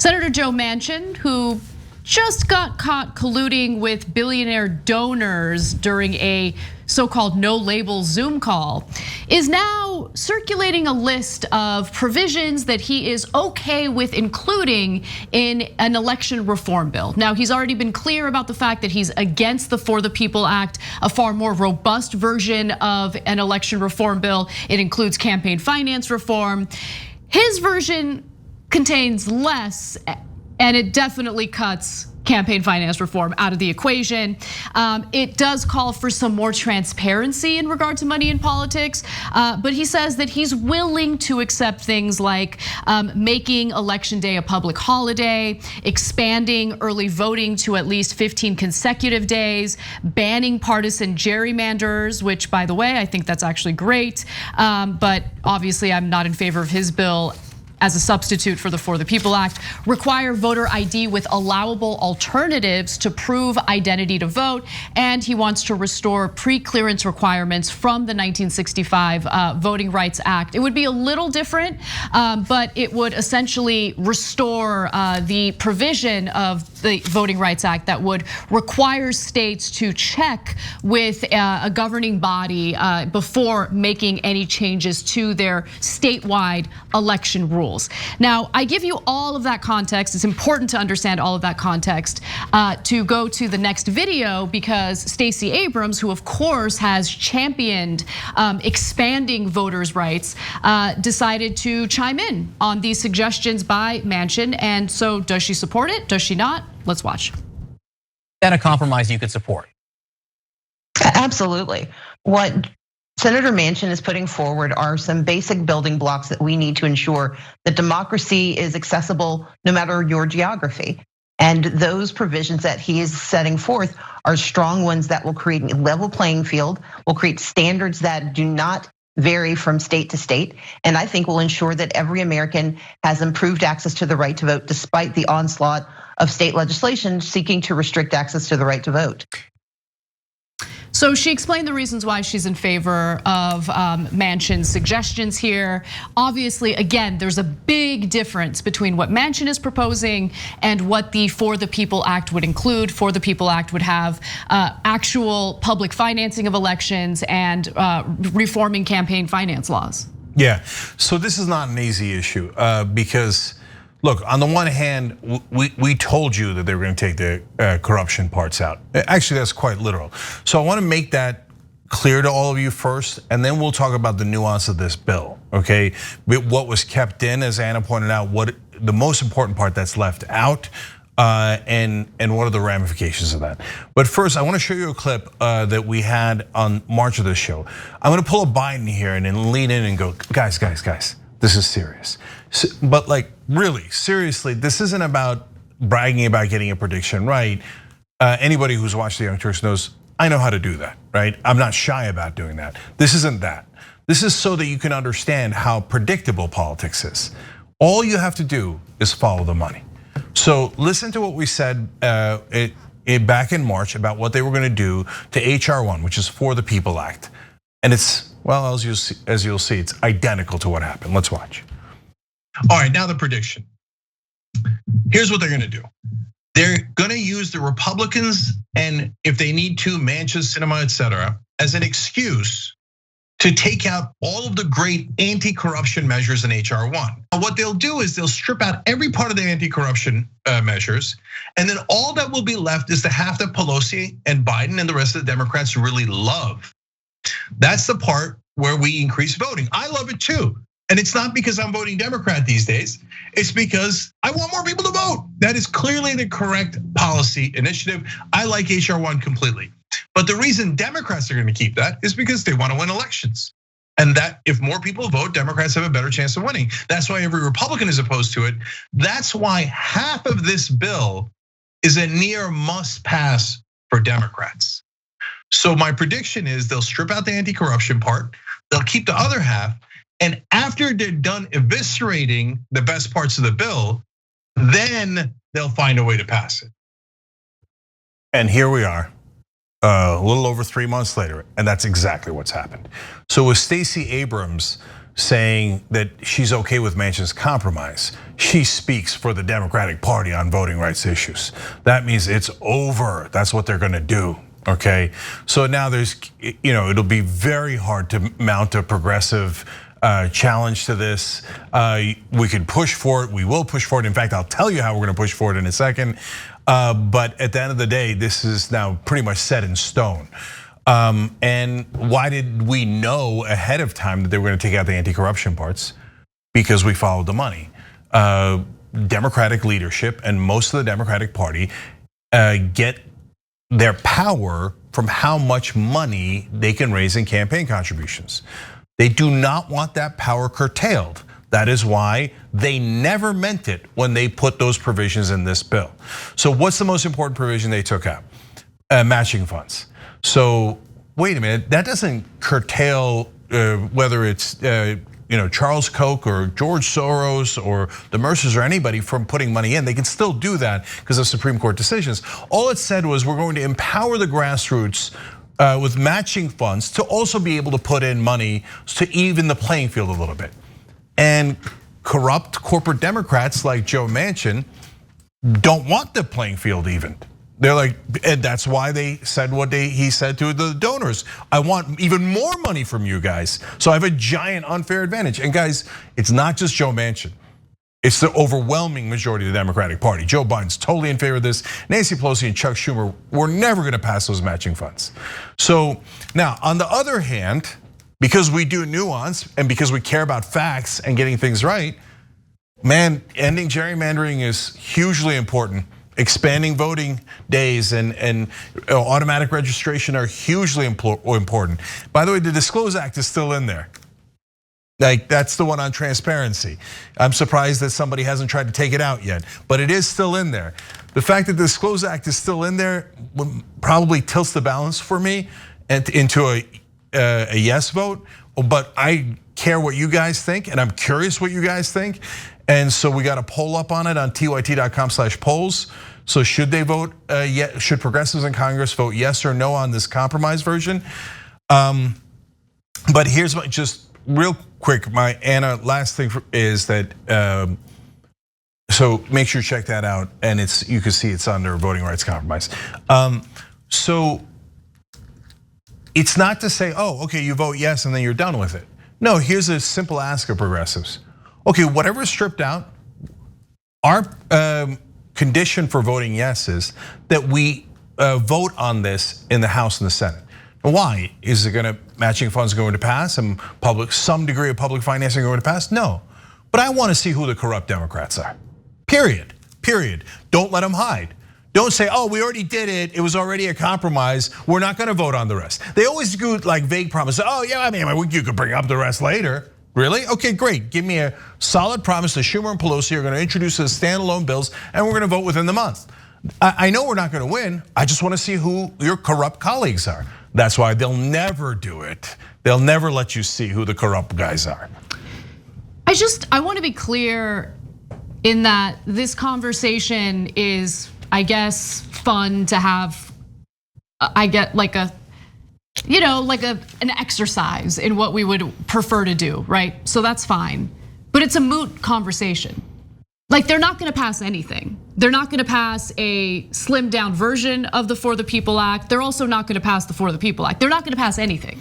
Senator Joe Manchin, who just got caught colluding with billionaire donors during a so-called no-label Zoom call, is now circulating a list of provisions that he is okay with including in an election reform bill. Now, he's already been clear about the fact that he's against the For the People Act, a far more robust version of an election reform bill. It includes campaign finance reform. His version contains less, and it definitely cuts campaign finance reform out of the equation. It does call for some more transparency in regard to money in politics, but he says that he's willing to accept things like making Election Day a public holiday, expanding early voting to at least 15 consecutive days, banning partisan gerrymanders, which, by the way, I think that's actually great, but obviously I'm not in favor of his bill as a substitute for the For the People Act, require voter ID with allowable alternatives to prove identity to vote, and he wants to restore pre-clearance requirements from the 1965 Voting Rights Act. It would be a little different, but it would essentially restore the provision of the Voting Rights Act that would require states to check with a governing body before making any changes to their statewide election rules. Now, I give you all of that context. It's important to understand all of that context to go to the next video, because Stacey Abrams, who of course has championed expanding voters' rights, decided to chime in on these suggestions by Manchin. And so does she support it? Does she not? Let's watch. That a compromise you could support? Absolutely. What Senator Manchin is putting forward are some basic building blocks that we need to ensure that democracy is accessible no matter your geography. And those provisions that he is setting forth are strong ones that will create a level playing field, will create standards that do not vary from state to state, and I think will ensure that every American has improved access to the right to vote, despite the onslaught of state legislation seeking to restrict access to the right to vote. So she explained the reasons why she's in favor of Manchin's suggestions here. Obviously, again, there's a big difference between what Manchin is proposing and what the For the People Act would include. For the People Act would have actual public financing of elections and reforming campaign finance laws. Yeah, so this is not an easy issue because, look, on the one hand, we told you that they were going to take the corruption parts out. Actually, that's quite literal. So I want to make that clear to all of you first, and then we'll talk about the nuance of this bill, okay? What was kept in, as Anna pointed out, what the most important part that's left out, and what are the ramifications of that. But first, I want to show you a clip that we had on March of this show. I'm going to pull a Biden here and then lean in and go, guys, this is serious. But like, really, seriously, this isn't about bragging about getting a prediction right. Anybody who's watched the Young Turks knows I know how to do that, right? I'm not shy about doing that. This isn't that. This is so that you can understand how predictable politics is. All you have to do is follow the money. So listen to what we said back in March about what they were going to do to HR 1, which is For the People Act. And it's, well, as you'll see, it's identical to what happened. Let's watch. All right, now the prediction. Here's what they're gonna do. They're gonna use the Republicans, and if they need to, Manchin, Sinema, etc., as an excuse to take out all of the great anti-corruption measures in HR 1. What they'll do is they'll strip out every part of the anti-corruption measures, and then all that will be left is the half that Pelosi and Biden and the rest of the Democrats really love. That's the part where we increase voting. I love it too. And it's not because I'm voting Democrat these days. It's because I want more people to vote. That is clearly the correct policy initiative. I like HR 1 completely. But the reason Democrats are gonna keep that is because they wanna win elections. And that if more people vote, Democrats have a better chance of winning. That's why every Republican is opposed to it. That's why half of this bill is a near must pass for Democrats. So my prediction is they'll strip out the anti-corruption part, they'll keep the other half, and after they're done eviscerating the best parts of the bill, then they'll find a way to pass it. And here we are, a little over 3 months later, and that's exactly what's happened. So with Stacey Abrams saying that she's okay with Manchin's compromise. She speaks for the Democratic Party on voting rights issues. That means it's over. That's what they're gonna do, okay? So now there's, it'll be very hard to mount a progressive challenge to this. We could push for it, we will push for it. In fact, I'll tell you how we're gonna push for it in a second. But at the end of the day, this is now pretty much set in stone. And why did we know ahead of time that they were gonna take out the anti-corruption parts? Because we followed the money. Democratic leadership and most of the Democratic Party get their power from how much money they can raise in campaign contributions. They do not want that power curtailed. That is why they never meant it when they put those provisions in this bill. So what's the most important provision they took out? Matching funds. So wait a minute, that doesn't curtail whether it's Charles Koch or George Soros or the Mercers or anybody from putting money in. They can still do that because of Supreme Court decisions. All it said was we're going to empower the grassroots with matching funds to also be able to put in money to even the playing field a little bit. And corrupt corporate Democrats like Joe Manchin don't want the playing field evened. They're like, and that's why they said what he said to the donors. I want even more money from you guys. So I have a giant unfair advantage. And guys, it's not just Joe Manchin. It's the overwhelming majority of the Democratic Party. Joe Biden's totally in favor of this. Nancy Pelosi and Chuck Schumer were never gonna pass those matching funds. So now, on the other hand, because we do nuance and because we care about facts and getting things right, man, ending gerrymandering is hugely important. Expanding voting days and automatic registration are hugely important. By the way, the Disclose Act is still in there. Like, that's the one on transparency. I'm surprised that somebody hasn't tried to take it out yet, but it is still in there. The fact that the Disclose Act is still in there probably tilts the balance for me into a yes vote, but I care what you guys think and I'm curious what you guys think. And so we got a poll up on it on tyt.com/polls. So should they vote yes? Should progressives in Congress vote yes or no on this compromise version? But here's my, just real quick, my Anna, last thing is that, so make sure you check that out. And you can see it's under voting rights compromise. So it's not to say, oh, okay, you vote yes and then you're done with it. No, here's a simple ask of progressives. Okay, whatever is stripped out, our condition for voting yes is that we vote on this in the House and the Senate. Why? Is it gonna, matching funds going to pass and some degree of public financing going to pass? No, but I wanna see who the corrupt Democrats are, period. Don't let them hide. Don't say, oh, we already did it. It was already a compromise. We're not gonna vote on the rest. They always do like vague promises. Oh yeah, I mean, you could bring up the rest later. Really? Okay, great. Give me a solid promise that Schumer and Pelosi are gonna introduce as standalone bills and we're gonna vote within the month. I know we're not gonna win. I just wanna see who your corrupt colleagues are. That's why they'll never do it. They'll never let you see who the corrupt guys are. I wanna be clear in that this conversation is, I guess, fun to have. I get like an exercise in what we would prefer to do, right? So that's fine, but it's a moot conversation. Like, they're not gonna pass anything. They're not gonna pass a slimmed down version of the For the People Act. They're also not gonna pass the For the People Act. They're not gonna pass anything.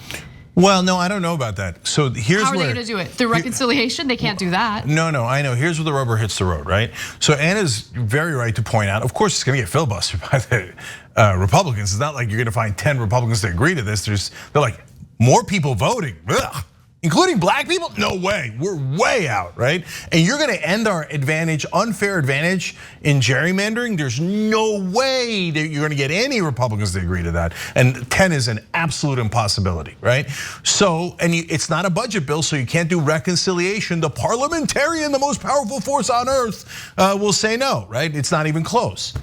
Well, no, I don't know about that. So here's how are they gonna do it? Through reconciliation? They can't do that. No, I know. Here's where the rubber hits the road, right? So Anna's very right to point out, of course, it's gonna get filibustered by the Republicans. It's not like you're gonna find 10 Republicans to agree to this. They're like, more people voting, ugh. Including black people? No way, we're way out, right? And you're gonna end our advantage, unfair advantage in gerrymandering. There's no way that you're gonna get any Republicans to agree to that. And 10 is an absolute impossibility, right? So, and it's not a budget bill, so you can't do reconciliation. The parliamentarian, the most powerful force on earth, will say no, right? It's not even close.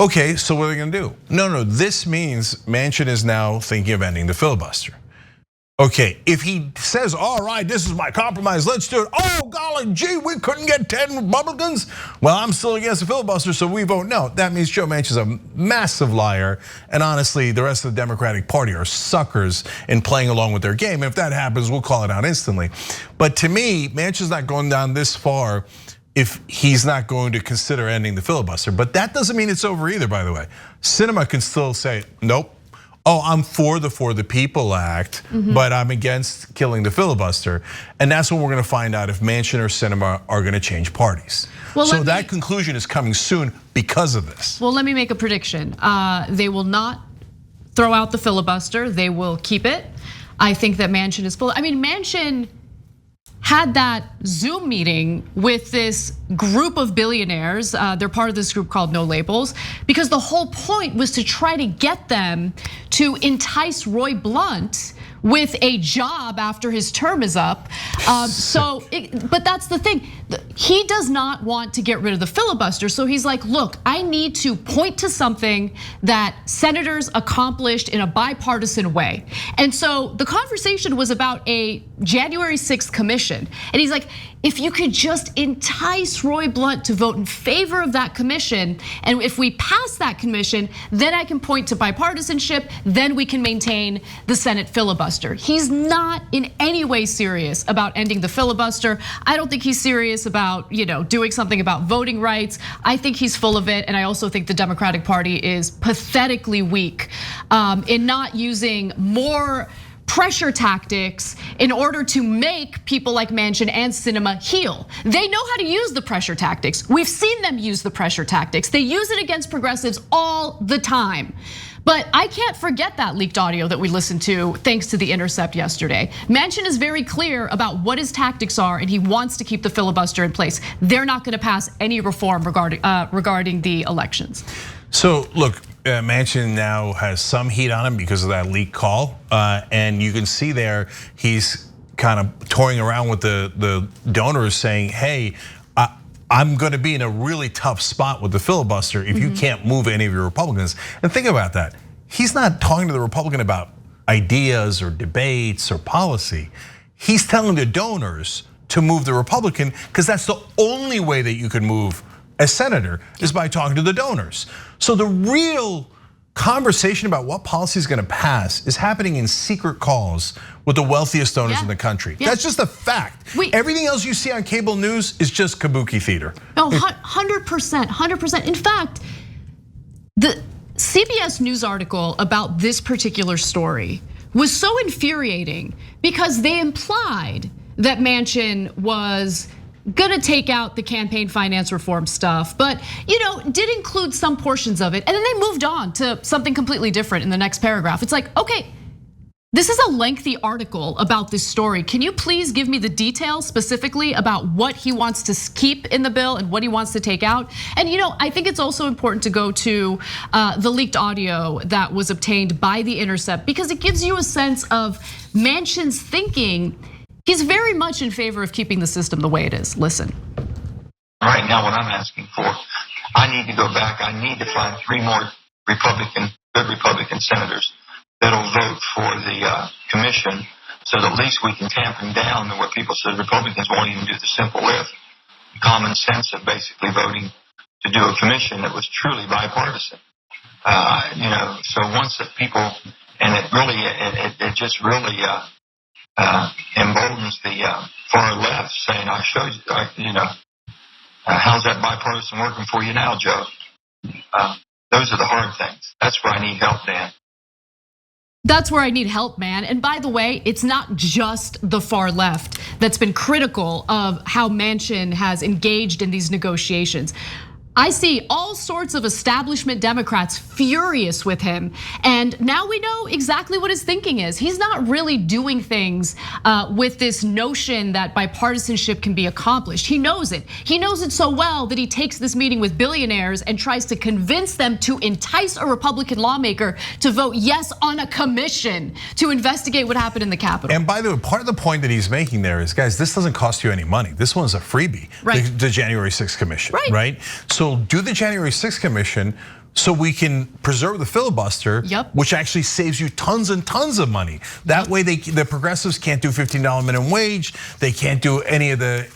Okay, so what are they gonna do? No, this means Manchin is now thinking of ending the filibuster. Okay, if he says, all right, this is my compromise, let's do it. Oh, golly gee, we couldn't get 10 Republicans. Well, I'm still against the filibuster, so we vote no. That means Joe Manchin's a massive liar. And honestly, the rest of the Democratic Party are suckers in playing along with their game. If that happens, we'll call it out instantly. But to me, Manchin's not going down this far if he's not going to consider ending the filibuster. But that doesn't mean it's over either, by the way. Sinema can still say, nope. Oh, I'm for the People Act, but I'm against killing the filibuster. And that's when we're gonna find out if Manchin or Sinema are gonna change parties. Well, so that conclusion is coming soon because of this. Well, let me make a prediction. They will not throw out the filibuster, they will keep it. I think that Manchin is full. I mean, Manchin had that Zoom meeting with this group of billionaires. They're part of this group called No Labels, because the whole point was to try to get them to entice Roy Blunt with a job after his term is up. But that's the thing. He does not want to get rid of the filibuster. So he's like, look, I need to point to something that senators accomplished in a bipartisan way. And so the conversation was about a January 6th commission. And he's like, if you could just entice Roy Blunt to vote in favor of that commission, and if we pass that commission, then I can point to bipartisanship, then we can maintain the Senate filibuster. He's not in any way serious about ending the filibuster. I don't think he's serious about doing something about voting rights. I think he's full of it, and I also think the Democratic Party is pathetically weak in not using more pressure tactics in order to make people like Manchin and Sinema heal. They know how to use the pressure tactics. We've seen them use the pressure tactics. They use it against progressives all the time. But I can't forget that leaked audio that we listened to thanks to The Intercept yesterday. Manchin is very clear about what his tactics are, and he wants to keep the filibuster in place. They're not gonna pass any reform regarding the elections. So look, Manchin now has some heat on him because of that leak call. And you can see there, he's kind of toying around with the donors saying, hey, I'm gonna be in a really tough spot with the filibuster if you can't move any of your Republicans. And think about that. He's not talking to the Republican about ideas or debates or policy. He's telling the donors to move the Republican because that's the only way that you can move a senator is by talking to the donors. So the real conversation about what policy is gonna pass is happening in secret calls with the wealthiest donors in the country. That's just a fact. Everything else you see on cable news is just kabuki theater. No, 100%, 100%. In fact, the CBS News article about this particular story was so infuriating because they implied that Manchin was gonna take out the campaign finance reform stuff, but did include some portions of it, and then they moved on to something completely different in the next paragraph. It's like, okay, this is a lengthy article about this story. Can you please give me the details specifically about what he wants to keep in the bill and what he wants to take out? And I think it's also important to go to the leaked audio that was obtained by The Intercept because it gives you a sense of Manchin's thinking. He's very much in favor of keeping the system the way it is. Listen. Right now, what I'm asking for, I need to go back. I need to find 3 more good Republican senators that'll vote for the commission so that at least we can tamp them down to what people said Republicans won't even do the simple lift. Common sense of basically voting to do a commission that was truly bipartisan. So once the people, and it just really emboldens the far left saying, I showed you, how's that bipartisan working for you now, Joe? Those are the hard things. That's where I need help, Dan. That's where I need help, man. And by the way, it's not just the far left that's been critical of how Manchin has engaged in these negotiations. I see all sorts of establishment Democrats furious with him. And now we know exactly what his thinking is. He's not really doing things with this notion that bipartisanship can be accomplished. He knows it. He knows it so well that he takes this meeting with billionaires and tries to convince them to entice a Republican lawmaker to vote yes on a commission to investigate what happened in the Capitol. And by the way, part of the point that he's making there is, guys, this doesn't cost you any money. This one's a freebie, right. The January 6th commission, right? So do the January 6th commission, so we can preserve the filibuster, which actually saves you tons and tons of money. That way, the progressives can't do $15 minimum wage. They can't do any of the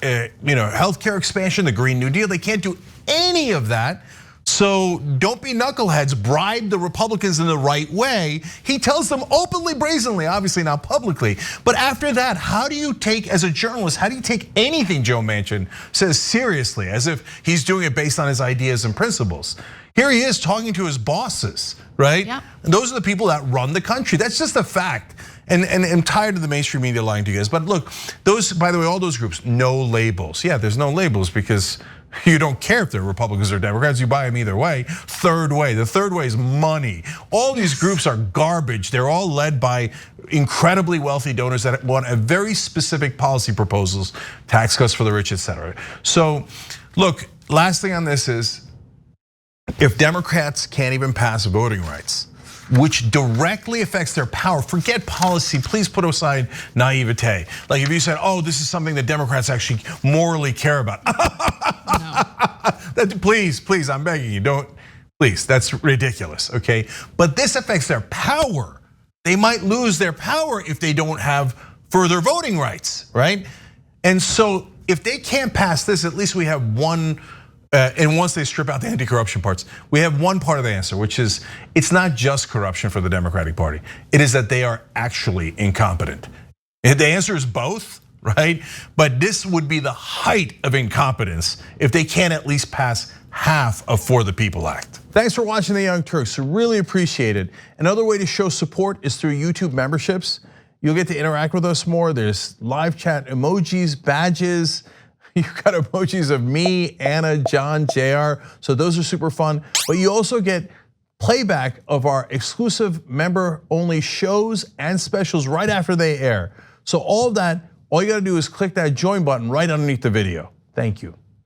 healthcare expansion, the Green New Deal. They can't do any of that. So don't be knuckleheads, bribe the Republicans in the right way. He tells them openly, brazenly, obviously not publicly. But after that, how do you take, as a journalist, how do you take anything Joe Manchin says seriously, as if he's doing it based on his ideas and principles? Here he is talking to his bosses, right? Yeah. And those are the people that run the country. That's just a fact. And I'm tired of the mainstream media lying to you guys. But look, those, by the way, all those groups, no labels. Yeah, there's no labels because you don't care if they're Republicans or Democrats, you buy them either way. Third way, the third way is money. All these groups are garbage. They're all led by incredibly wealthy donors that want a very specific policy proposals, tax cuts for the rich, etc. So look, last thing on this is, if Democrats can't even pass voting rights, which directly affects their power, forget policy, please put aside naivete. Like if you said, this is something that Democrats actually morally care about. Please, I'm begging you, don't, please, that's ridiculous, okay? But this affects their power. They might lose their power if they don't have further voting rights, right? And so if they can't pass this, at least we have one, and once they strip out the anti-corruption parts, we have one part of the answer, which is it's not just corruption for the Democratic Party. It is that they are actually incompetent. The answer is both, right? But this would be the height of incompetence if they can't at least pass half of For the People Act. Thanks for watching The Young Turks, really appreciate it. Another way to show support is through YouTube memberships. You'll get to interact with us more. There's live chat emojis, badges. You've got emojis of me, Anna, John, JR, so those are super fun. But you also get playback of our exclusive member-only shows and specials right after they air. So all of that, all you gotta do is click that join button right underneath the video. Thank you.